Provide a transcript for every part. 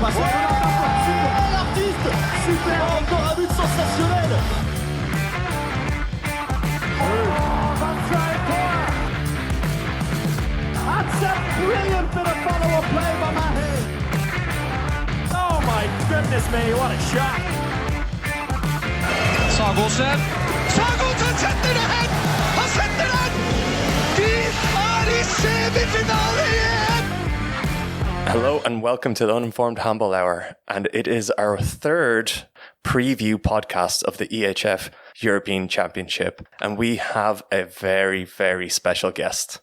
passe super, l'artiste, super, encore un but sensationnel. That's a brilliant bit of follow-up play by Mahe. Oh my goodness me, what a shot. Sagosen setter det hen! Han setter den! De i semifinale igjen! Hello and welcome to the Uninformed Handball Hour, and it is our third preview podcast of the EHF European Championship, and we have a very, very special guest.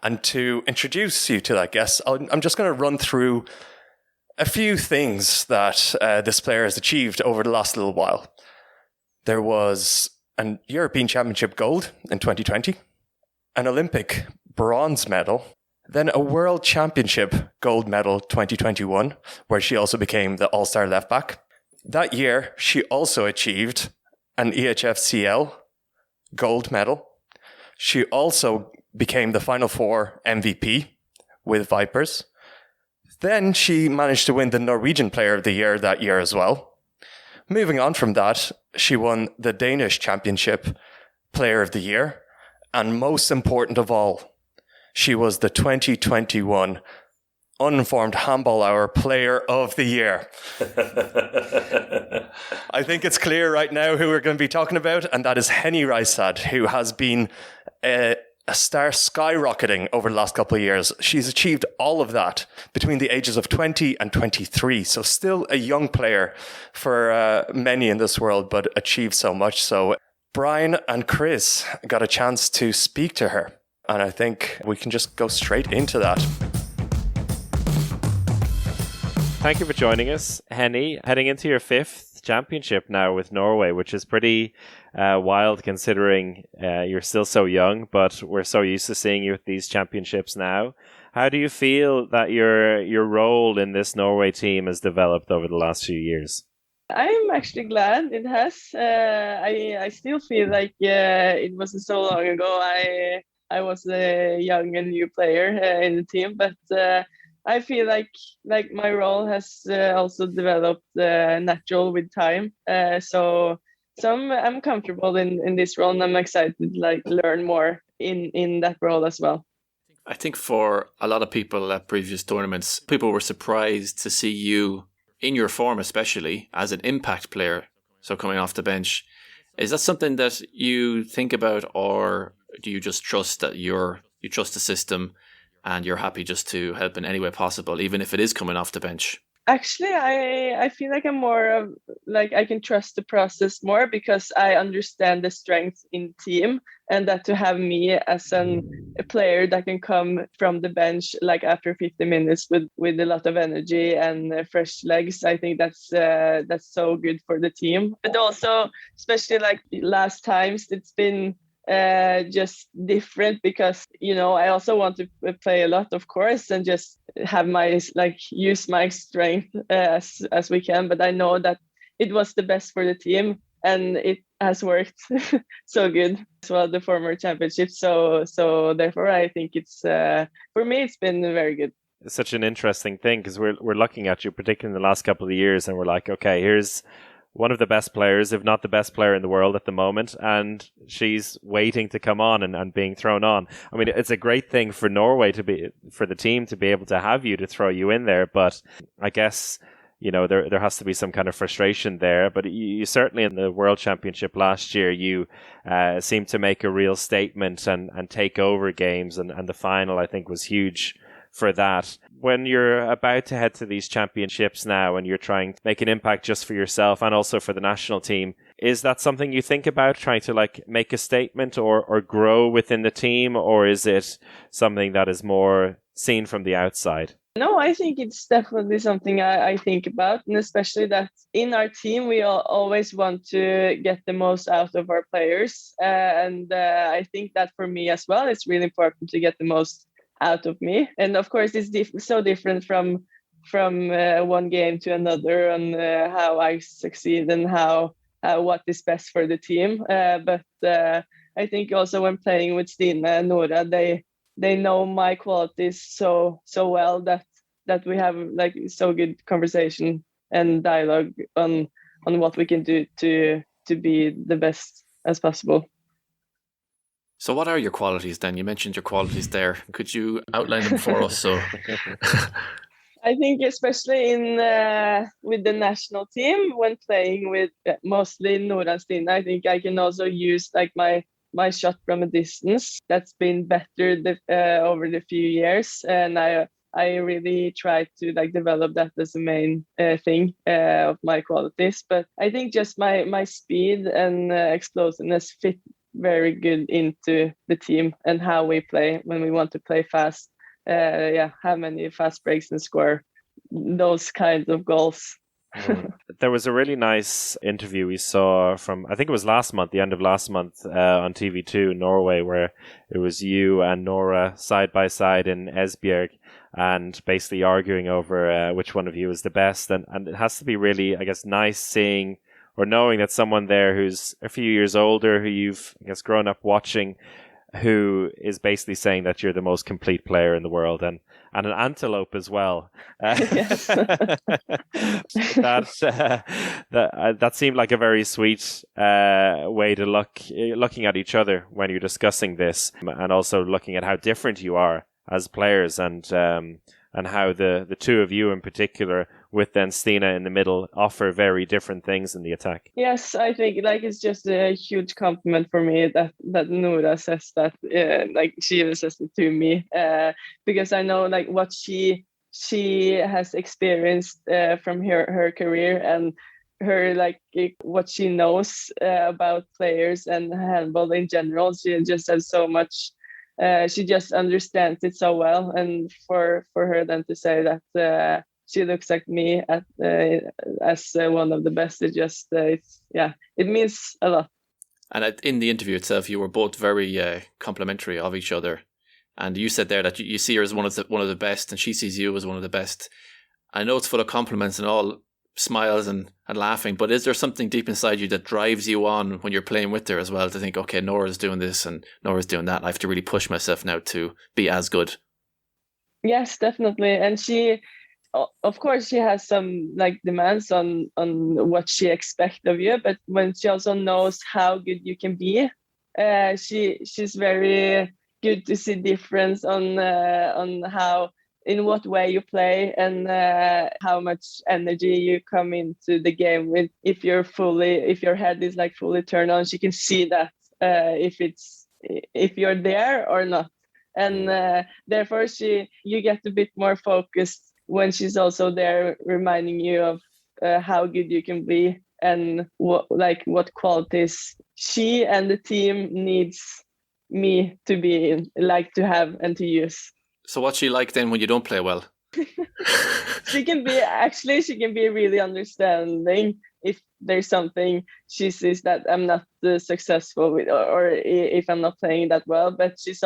And to introduce you to that guest, I'm just going to run through a few things that this player has achieved over the last little while. There was an European Championship gold in 2020, an Olympic bronze medal, then a World Championship gold medal 2021, where she also became the All-Star left back. That year, she also achieved an EHF CL gold medal. She also became the Final Four MVP with Vipers. Then she managed to win the Norwegian Player of the Year that year as well. Moving on from that, she won the Danish Championship Player of the Year. And most important of all, she was the 2021 Uninformed Handball Hour Player of the Year. I think it's clear right now who we're going to be talking about, and that is Henny Reistad, who has been a star skyrocketing over the last couple of years. She's achieved all of that between the ages of 20 and 23. So still a young player for many in this world, but achieved so much. So Brian and Chris got a chance to speak to her. And I think we can just go straight into that. Thank you for joining us, Henny. Heading into your fifth championship now with Norway, which is pretty wild considering you're still so young, but we're so used to seeing you at these championships now. How do you feel that your role in this Norway team has developed over the last few years? I'm actually glad it has. I still feel like it wasn't so long ago. I was a young and new player in the team, but I feel like my role has also developed natural with time. So I'm comfortable in this role, and I'm excited to learn more in that role as well. I think for a lot of people at previous tournaments, people were surprised to see you in your form, especially as an impact player. So coming off the bench, is that something that you think about, or do you just trust that you trust the system and you're happy just to help in any way possible, even if it is coming off the bench? Actually, I feel like I'm more of I can trust the process more because I understand the strength in team, and that to have me as a player that can come from the bench after 50 minutes with a lot of energy and fresh legs, I think that's so good for the team. But also, especially last times, it's been just different because I also want to play a lot, of course, and just have my use my strength as we can. But I know that it was the best for the team, and it has worked so good as well, the former championship. So therefore, I think it's for me it's been very good. It's such an interesting thing because we're looking at you, particularly in the last couple of years, and we're like, okay, here's one of the best players, if not the best player in the world at the moment, and she's waiting to come on and being thrown on. I mean, it's a great thing for Norway for the team to be able to have you, to throw you in there, but I guess there has to be some kind of frustration there. But you certainly in the World Championship last year, you seemed to make a real statement and take over games, and the final I think was huge for that. When you're about to head to these championships now and you're trying to make an impact just for yourself and also for the national team, is that something you think about, trying to make a statement or grow within the team, or is it something that is more seen from the outside? No, I think it's definitely something I think about, and especially that in our team we always want to get the most out of our players, and I think that for me as well, it's really important to get the most out of me. And of course, it's so different from one game to another on how I succeed and how what is best for the team. But I think also when playing with Stine and Nora, they know my qualities so well that that we have like so good conversation and dialogue on what we can do to be the best as possible. So what are your qualities then? You mentioned your qualities there. Could you outline them for us? So I think especially in with the national team, when playing with mostly Nora and Stina, I think I can also use like my shot from a distance. That's been better over the few years, and I really try to like develop that as the main thing of my qualities. But I think just my speed and explosiveness fit very good into the team and how we play when we want to play fast. Have many fast breaks and score those kinds of goals. There was a really nice interview we saw from, I think it was last month, the end of last month, on TV2 in Norway, where it was you and Nora side by side in Esbjerg and basically arguing over which one of you is the best. And it has to be really, I guess, nice seeing or knowing that someone there who's a few years older, who you've, I guess, grown up watching, who is basically saying that you're the most complete player in the world and an antelope as well. That seemed like a very sweet way to looking at each other when you're discussing this, and also looking at how different you are as players, and how the two of you in particular, with then Stina in the middle, offer very different things in the attack. Yes, I think like it's just a huge compliment for me that Nora says that, like she even says it to me, because I know like what she has experienced from her career and her like what she knows about players and handball in general. She just has so much. She just understands it so well, and for her then to say that she looks like me as one of the best, it just it means a lot. And in the interview itself, you were both very complimentary of each other, and you said there that you see her as one of the best, and she sees you as one of the best. I know it's full of compliments and all smiles and laughing, but is there something deep inside you that drives you on when you're playing with her as well, to think, okay, Nora's doing this and Nora's doing that, I have to really push myself now to be as good? Yes, definitely. And she, of course, she has some like demands on what she expects of you, but when she also knows how good you can be, she's very good to see difference on how, in what way you play, and how much energy you come into the game with. If your head is like fully turned on, she can see that if you're there or not, and therefore you get a bit more focused when she's also there, reminding you of how good you can be and what qualities she and the team needs me to be like to have and to use. So what's she like then when you don't play well? She can be really understanding if there's something she sees that I'm not successful with, or if I'm not playing that well, but she's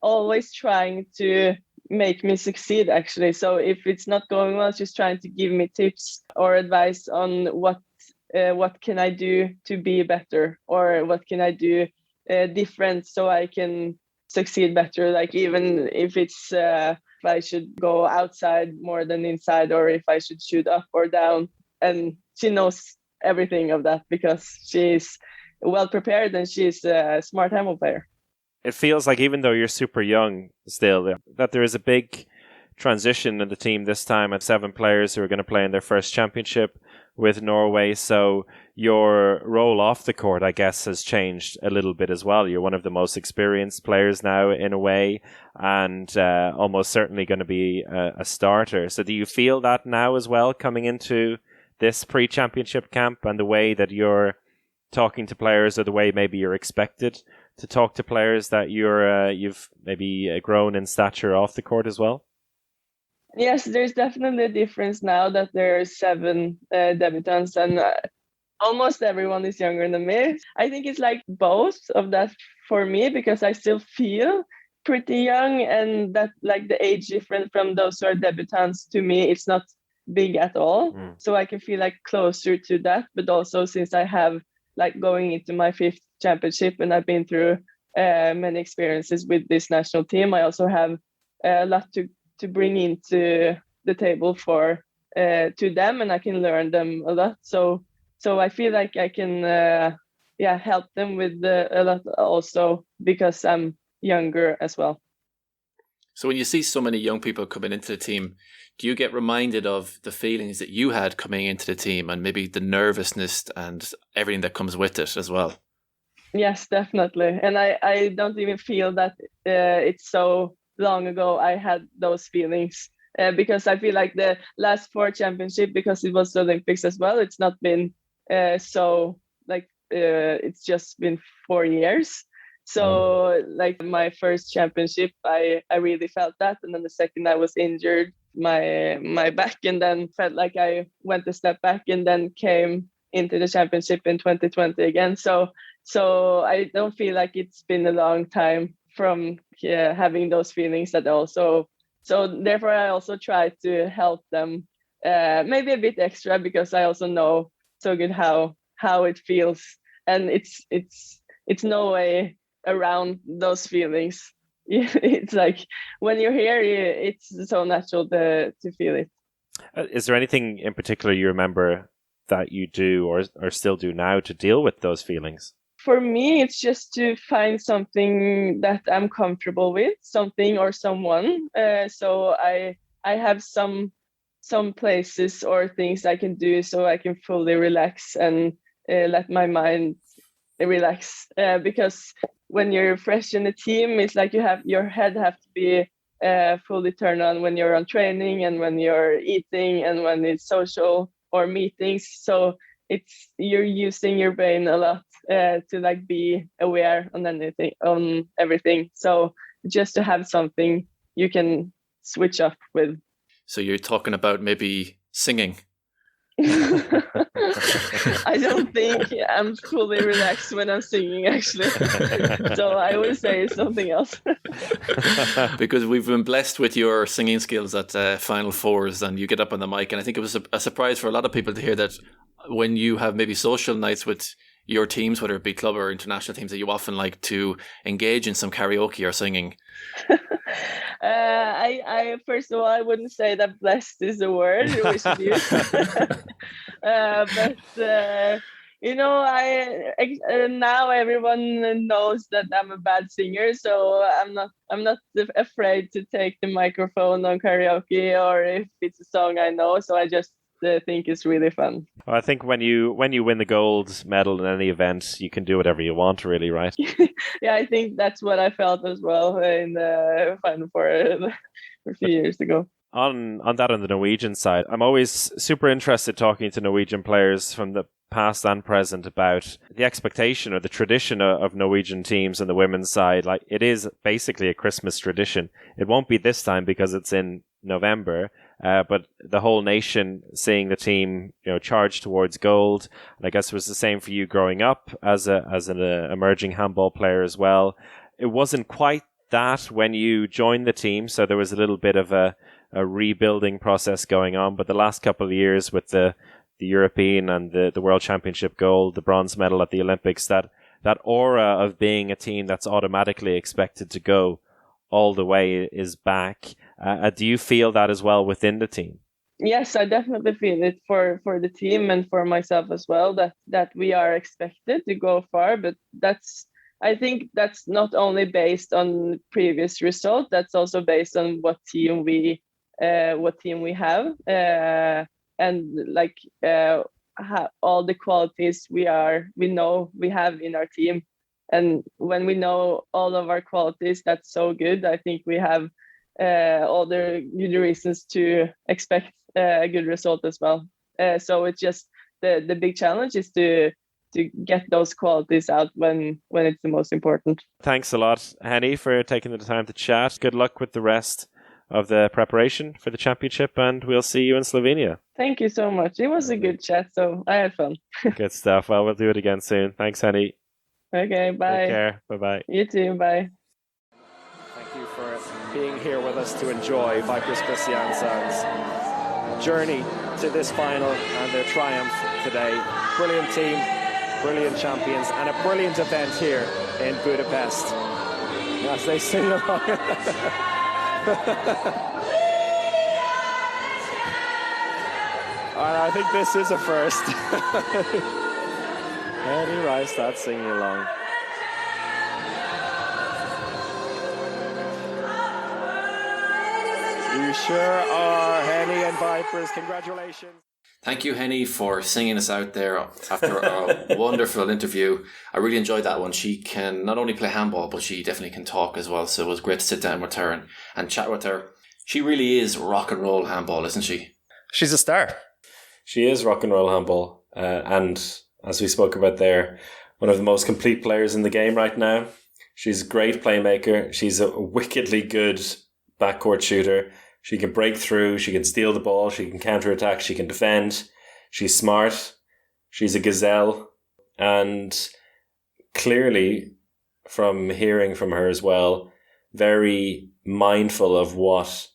always trying to make me succeed, actually. So if it's not going well, she's trying to give me tips or advice on what can I do to be better, or what can I do different so I can succeed better. Like even if it's if I should go outside more than inside, or if I should shoot up or down, and she knows everything of that because she's well prepared and she's a smart handball player. It feels like, even though you're super young still, that there is a big transition in the team this time, at 7 players who are going to play in their first championship with Norway. So your role off the court, I guess, has changed a little bit as well. You're one of the most experienced players now, in a way, and almost certainly going to be a starter. So do you feel that now as well, coming into this pre-championship camp, and the way that you're talking to players, or the way maybe you're expected to talk to players, that you've maybe grown in stature off the court as well? Yes, there's definitely a difference now that there are 7 debutants, and almost everyone is younger than me. I think it's like both of that for me, because I still feel pretty young, and that like the age difference from those who are debutants, to me, it's not big at all. So I can feel like closer to that. But also, since I have like going into my 5th championship and I've been through many experiences with this national team, I also have a lot to bring into the table for to them, and I can learn them a lot. So I feel like I can help them with a lot also because I'm younger as well. So when you see so many young people coming into the team, do you get reminded of the feelings that you had coming into the team and maybe the nervousness and everything that comes with it as well? Yes, definitely. And I don't even feel that it's so long ago I had those feelings because I feel like the last 4 championship, because it was the Olympics as well, it's not been so like it's just been 4 years. So like my first championship, I really felt that. And then the second I was injured my back, and then felt like I went a step back and then came into the championship in 2020 again. So I don't feel like it's been a long time from having those feelings that also. So therefore I also try to help them maybe a bit extra, because I also know so good how it feels, and it's no way around those feelings. It's like when you're here, it's so natural to feel it. Is there anything in particular you remember that you do or still do now to deal with those feelings? For me, it's just to find something that I'm comfortable with, something or someone. So I have some places or things I can do so I can fully relax and let my mind relax. Because when you're fresh in the team, it's like your head have to be fully turned on when you're on training and when you're eating and when it's social or meetings. So you're using your brain a lot to like be aware on everything. So just to have something you can switch up with. So you're talking about maybe singing. I don't think I'm fully relaxed when I'm singing, actually. So I would say something else. Because we've been blessed with your singing skills at Final Fours, and you get up on the mic, and I think it was a surprise for a lot of people to hear that when you have maybe social nights with your teams, whether it be club or international teams, that you often like to engage in some karaoke or singing. I first of all, I wouldn't say that blessed is a word we should use. But now everyone knows that I'm a bad singer, so I'm not afraid to take the microphone on karaoke, or if it's a song I know. So I just think it's really fun. Well, I think when you win the gold medal in any event, you can do whatever you want, really, right? Yeah, I think that's what I felt as well in the Final Four a few years ago. On that, on the Norwegian side, I'm always super interested talking to Norwegian players from the past and present about the expectation or the tradition of Norwegian teams on the women's side. Like, it is basically a Christmas tradition. It won't be this time because it's in November, but the whole nation seeing the team, charge towards gold. And I guess it was the same for you growing up as an emerging handball player as well. It wasn't quite that when you joined the team, so there was a little bit of a rebuilding process going on. But the last couple of years with the European and the World Championship gold, the bronze medal at the Olympics, that aura of being a team that's automatically expected to go all the way is back. Do you feel that as well within the team? Yes, I definitely feel it for the team and for myself as well, that we are expected to go far. But I think that's not only based on previous results, that's also based on what team we have, and like all the qualities we know we have in our team. And when we know all of our qualities, that's so good. I think we have all the good reasons to expect a good result as well. So it's just the big challenge is to get those qualities out when it's the most important. Thanks a lot, Henny, for taking the time to chat. Good luck with the rest of the preparation for the championship, and we'll see you in Slovenia. Thank you so much. It was a good chat, so I had fun. Good stuff. Well, we'll do it again soon. Thanks, Henny. Okay, bye. Take care. Bye-bye. You too, bye. Thank you for being here with us to enjoy Vipers Kristiansands' journey to this final and their triumph today. Brilliant team, brilliant champions, and a brilliant event here in Budapest. As they sing along. I think this is a first. Henny Reistad singing along. You sure are, Henny and Vipers. Congratulations. Thank you, Henny, for singing us out there after a wonderful interview. I really enjoyed that one. She can not only play handball, but she definitely can talk as well. So it was great to sit down with her and chat with her. She really is rock and roll handball, isn't she? She's a star. She is rock and roll handball. And as we spoke about there, one of the most complete players in the game right now. She's a great playmaker. She's a wickedly good backcourt shooter. She can break through, she can steal the ball, she can counterattack, she can defend. She's smart, she's a gazelle, and clearly, from hearing from her as well, very mindful of what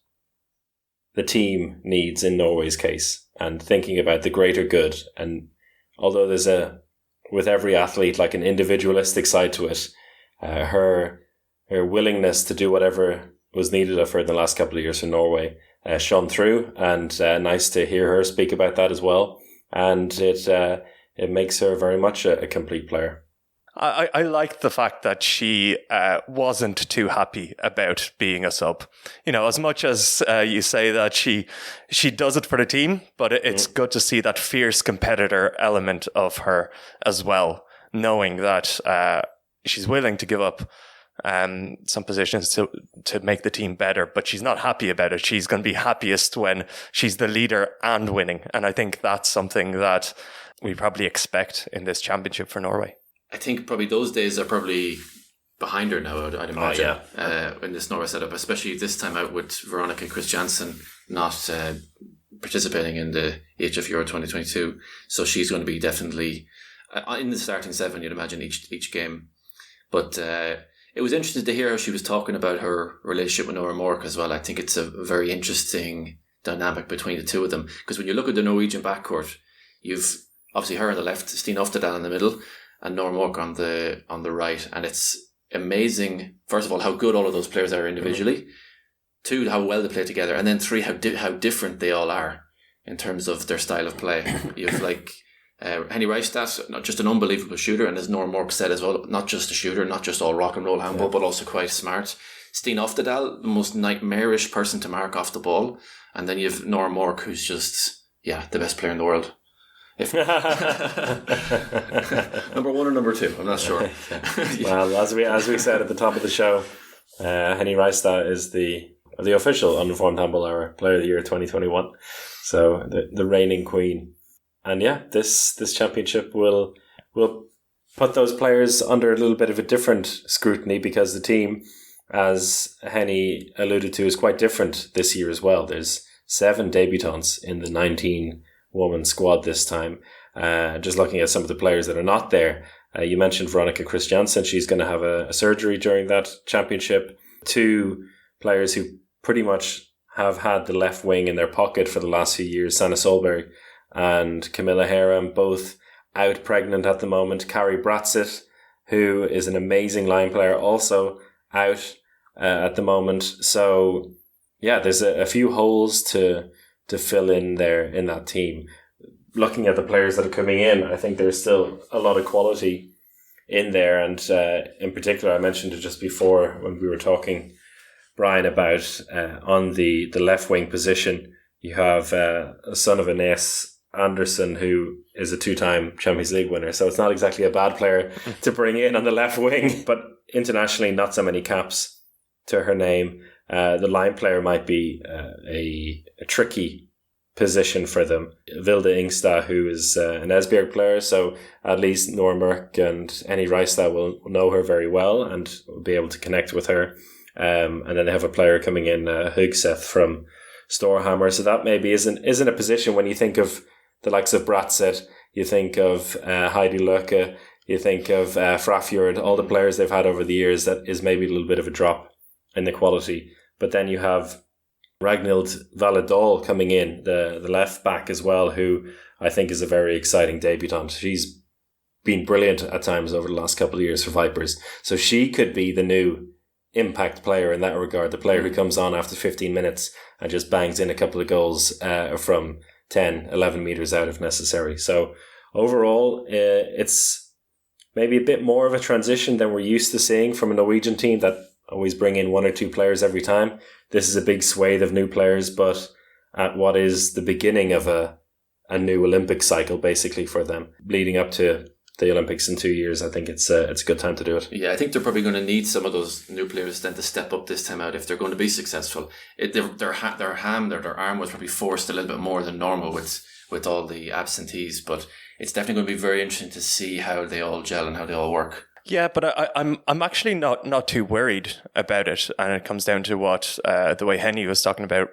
the team needs in Norway's case and thinking about the greater good. And although there's with every athlete, like an individualistic side to it, her willingness to do whatever was needed of her in the last couple of years for Norway shone through, and nice to hear her speak about that as well. And it makes her very much a complete player. I liked the fact that she wasn't too happy about being a sub. You know, as much as you say that she does it for the team, but it's good to see that fierce competitor element of her as well, knowing that she's willing to give up some positions to make the team better, but she's not happy about it. She's going to be happiest when she's the leader and winning. And I think that's something that we probably expect in this championship for Norway. I think probably those days are probably behind her now, I'd imagine, in this Norway setup, especially this time out with Veronica Christiansen not participating in the EHF Euro 2022. So she's going to be definitely in the starting seven, you'd imagine, each game. But it was interesting to hear how she was talking about her relationship with Nora Mork as well. I think it's a very interesting dynamic between the two of them. Because when you look at the Norwegian backcourt, you've obviously her on the left, Stine Oftedal in the middle, and Nora Mork on the right. And it's amazing, first of all, how good all of those players are individually. Two, how well they play together. And then three, how different they all are in terms of their style of play. You've like Henny Reistad, not just an unbelievable shooter, and as Nora Mork said as well, not just a shooter, not just all rock and roll handball, but also quite smart. Stine Oftedal, the most nightmarish person to mark off the ball, and then you've Nora Mork, who's just the best player in the world. Number one or number two, I'm not sure. Well, as we said at the top of the show, Henny Reistad is the official Uninformed Handball Hour Player of the Year 2021. So the reigning queen. And this championship will put those players under a little bit of a different scrutiny, because the team, as Henny alluded to, is quite different this year as well. There's 7 debutants in the 19-woman squad this time. Just looking at some of the players that are not there, you mentioned Veronica Christiansen. She's going to have a surgery during that championship. 2 players who pretty much have had the left wing in their pocket for the last few years, Sanna Solberg and Camilla Haram, both out pregnant at the moment. Kari Bratzit, who is an amazing line player, also out at the moment. So there's a few holes to fill in there in that team. Looking at the players that are coming in, I think there's still a lot of quality in there. And in particular, I mentioned it just before when we were talking, Brian, about on the left wing position, you have a son of Ines Anderson, who is a 2-time Champions League winner. So it's not exactly a bad player to bring in on the left wing, but internationally, not so many caps to her name. The line player might be a tricky position for them. Vilde Ingstad, who is an Esbjerg player, so at least Nora Mork and Henny Reistad will know her very well and will be able to connect with her. And then they have a player coming in, Hugseth from Storhamar. So that maybe isn't a position when you think of the likes of Bratzett, you think of Heidi Löke, you think of Frafjord, all the players they've had over the years, that is maybe a little bit of a drop in the quality. But then you have Ragnhild Valedal coming in, the left back as well, who I think is a very exciting debutant. She's been brilliant at times over the last couple of years for Vipers. So she could be the new impact player in that regard, the player who comes on after 15 minutes and just bangs in a couple of goals from 10, 11 meters out if necessary. So overall, it's maybe a bit more of a transition than we're used to seeing from a Norwegian team that always bring in 1 or 2 players every time. This is a big swathe of new players, but at what is the beginning of a new Olympic cycle, basically, for them, leading up to the Olympics in 2 years. I think it's a good time to do it. Yeah, I think they're probably going to need some of those new players then to step up this time out if they're going to be successful. Their arm was probably forced a little bit more than normal with all the absentees, but it's definitely going to be very interesting to see how they all gel and how they all work. Yeah, but I'm actually not too worried about it, and it comes down to what the way Henny was talking about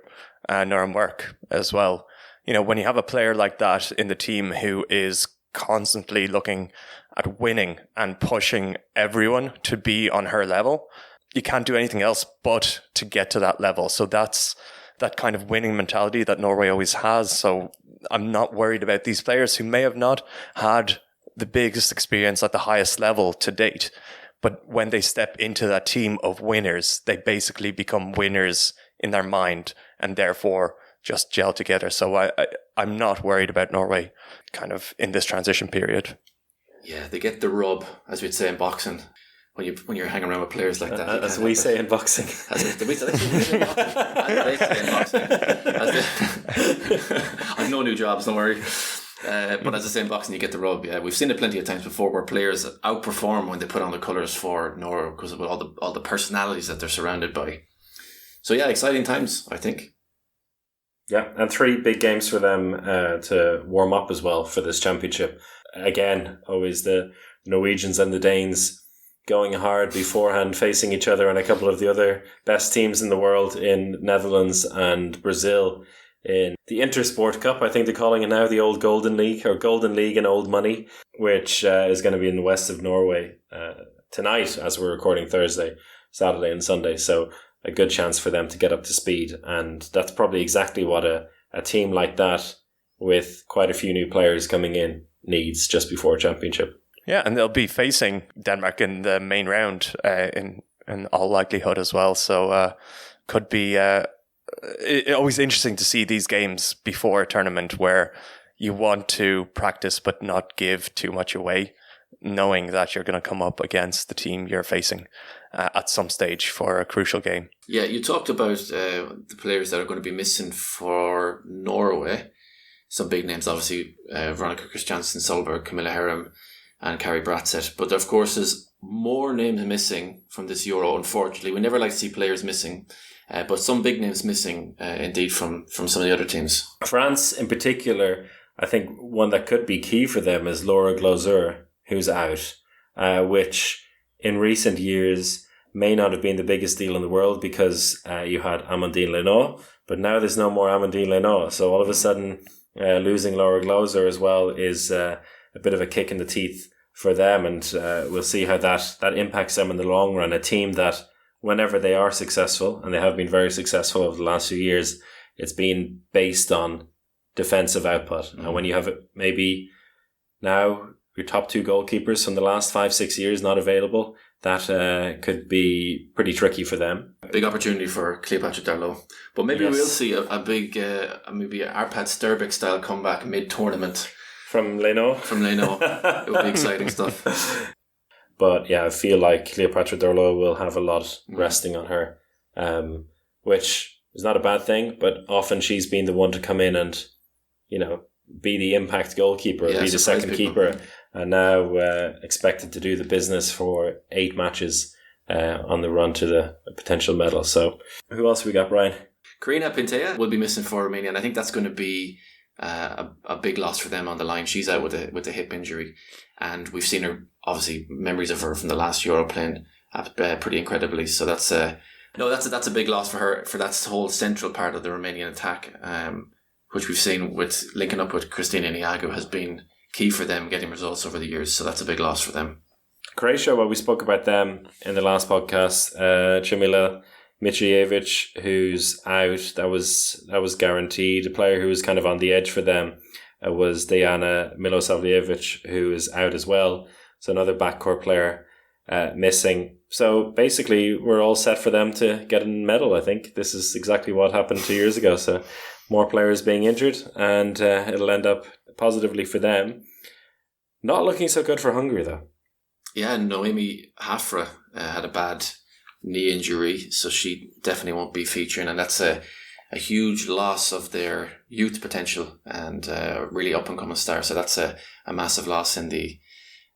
Norm work as well. You know, when you have a player like that in the team who is constantly looking at winning and pushing everyone to be on her level, you can't do anything else but to get to that level. So that's that kind of winning mentality that Norway always has. So I'm not worried about these players who may have not had the biggest experience at the highest level to date. But when they step into that team of winners, they basically become winners in their mind and therefore just gel together. So I'm not worried about Norway kind of in this transition period. Yeah, they get the rub, as we'd say in boxing, when you're hanging around with players like that. As we say in boxing. I've no new jobs, don't worry. But as I say in boxing, you get the rub. Yeah, we've seen it plenty of times before where players outperform when they put on the colours for Norway because of all the personalities that they're surrounded by. So yeah, exciting times, I think. Yeah, and 3 big games for them to warm up as well for this championship. Again, always the Norwegians and the Danes going hard beforehand, facing each other and a couple of the other best teams in the world in Netherlands and Brazil in the Intersport Cup. I think they're calling it now the Old Golden League, or Golden League in Old Money, which is going to be in the west of Norway tonight as we're recording Thursday, Saturday and Sunday. So a good chance for them to get up to speed. And that's probably exactly what a team like that with quite a few new players coming in needs just before a championship. Yeah, and they'll be facing Denmark in the main round in all likelihood as well. So could be always interesting to see these games before a tournament where you want to practice but not give too much away, knowing that you're going to come up against the team you're facing at some stage for a crucial game. Yeah, you talked about the players that are going to be missing for Norway. Some big names, obviously, Veronica Christiansen, Solberg, Camilla Herrem and Kari Bratseth. But of course, there's more names missing from this Euro, unfortunately. We never like to see players missing, but some big names missing indeed from some of the other teams. France in particular, I think one that could be key for them is Laura Glauseur, who's out, which in recent years may not have been the biggest deal in the world because you had Amandine Lenoir, but now there's no more Amandine Lenoir. So all of a sudden, losing Laura Glauseur as well is a bit of a kick in the teeth for them, and we'll see how that impacts them in the long run. A team that, whenever they are successful, and they have been very successful over the last few years, it's been based on defensive output. And when you have maybe now your top 2 goalkeepers from the last 5-6 years not available, that could be pretty tricky for them. Big opportunity for Cleopatra Darlot. But maybe we'll see a big, maybe Arpad Sterbik style comeback mid-tournament. From Leno? From Leno. It would be exciting stuff. But yeah, I feel like Cleopatra Darlot will have a lot resting on her, which is not a bad thing, but often she's been the one to come in and, you know, be the impact goalkeeper, be the second keeper, and now expected to do the business for 8 matches on the run to the potential medal. So who else we got, Brian? Karina Pintea will be missing for Romania, and I think that's going to be a big loss for them on the line. She's out with a hip injury, and we've seen her, obviously, memories of her from the last Euro playing pretty incredibly. So that's a big loss for her, for that whole central part of the Romanian attack, which we've seen with linking up with Cristina Niagu has been key for them getting results over the years. So that's a big loss for them. Croatia, well, we spoke about them in the last podcast. Chamila Mitrojevic, who's out, that was guaranteed. A player who was kind of on the edge for them was Dejana Milosavljevic, who is out as well. So another backcourt player. missing. So basically, we're all set for them to get a medal, I think. This is exactly what happened 2 years ago. So more players being injured, and it'll end up positively for them. Not looking so good for Hungary, though. Yeah, Noemi Hafra had a bad knee injury, so she definitely won't be featuring, and that's a huge loss of their youth potential and really up-and-coming star. So that's a massive loss in the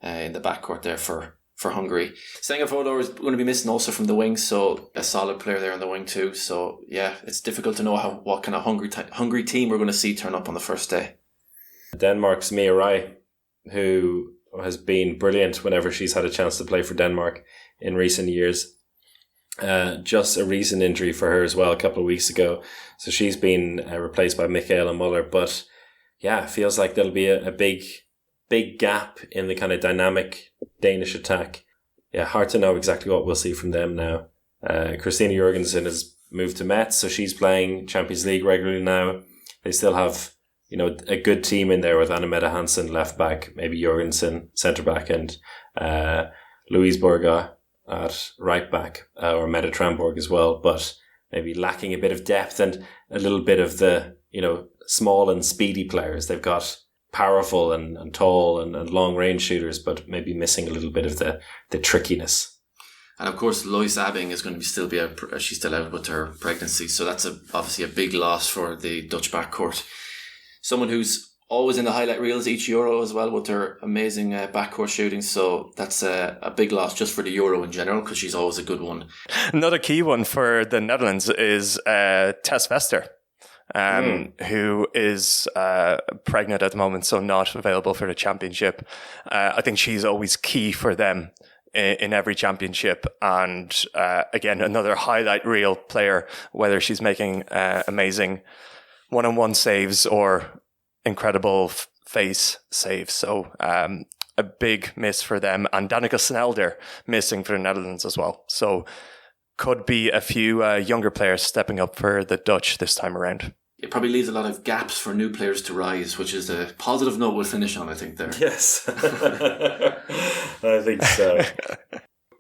backcourt there for Hungary. Stenga Fodor is going to be missing also from the wing, so a solid player there on the wing too. So yeah, it's difficult to know what kind of Hungary team we're going to see turn up on the first day. Denmark's Mia Rai, who has been brilliant whenever she's had a chance to play for Denmark in recent years. Just a recent injury for her as well a couple of weeks ago. So she's been replaced by Michaela Muller. But yeah, it feels like there'll be a big gap in the kind of dynamic Danish attack. Yeah, hard to know exactly what we'll see from them now. Christina Jorgensen has moved to Metz, so she's playing Champions League regularly now. They still have, a good team in there with Anna Mette Hansen left back, maybe Jorgensen centre back, and Louise Borga at right back, or Mette Tramborg as well, but maybe lacking a bit of depth and a little bit of the, small and speedy players. They've got powerful and tall and long range shooters, but maybe missing a little bit of the trickiness. And of course, Lois Abbing is going to still be out. She's still out with her pregnancy, so that's obviously a big loss for the Dutch backcourt. Someone who's always in the highlight reels each Euro as well with her amazing backcourt shooting. So that's a big loss just for the Euro in general, because she's always a good one. Another key one for the Netherlands is Tess Vester, who is pregnant at the moment, so not available for the championship. I think she's always key for them in every championship. And again, another highlight reel player, whether she's making amazing one-on-one saves or incredible face saves. So a big miss for them. And Danica Snelder missing for the Netherlands as well. So could be a few younger players stepping up for the Dutch this time around. It probably leaves a lot of gaps for new players to rise, which is a positive note we'll finish on, I think, there. Yes, I think so.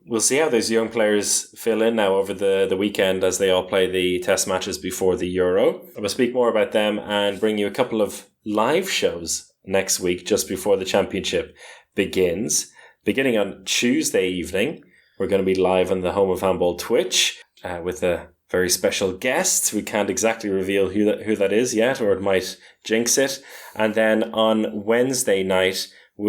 We'll see how those young players fill in now over the weekend as they all play the test matches before the Euro. I will speak more about them and bring you a couple of live shows next week just before the championship begins. Beginning on Tuesday evening, we're going to be live on the Home of Handball Twitch with a very special guest. We can't exactly reveal who that is yet, or it might jinx it. And then on Wednesday night,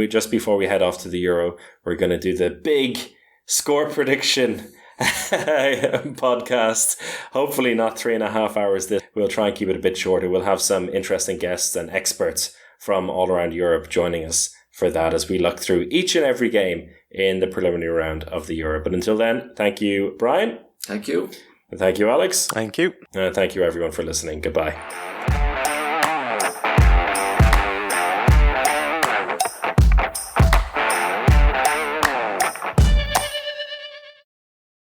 just before we head off to the Euro, we're going to do the big score prediction podcast. Hopefully not 3.5 hours. We'll try and keep it a bit shorter. We'll have some interesting guests and experts from all around Europe joining us for that as we look through each and every game in the preliminary round of the Euro. But until then, thank you, Brian. Thank you. And thank you, Alex. Thank you. And thank you, everyone, for listening. Goodbye.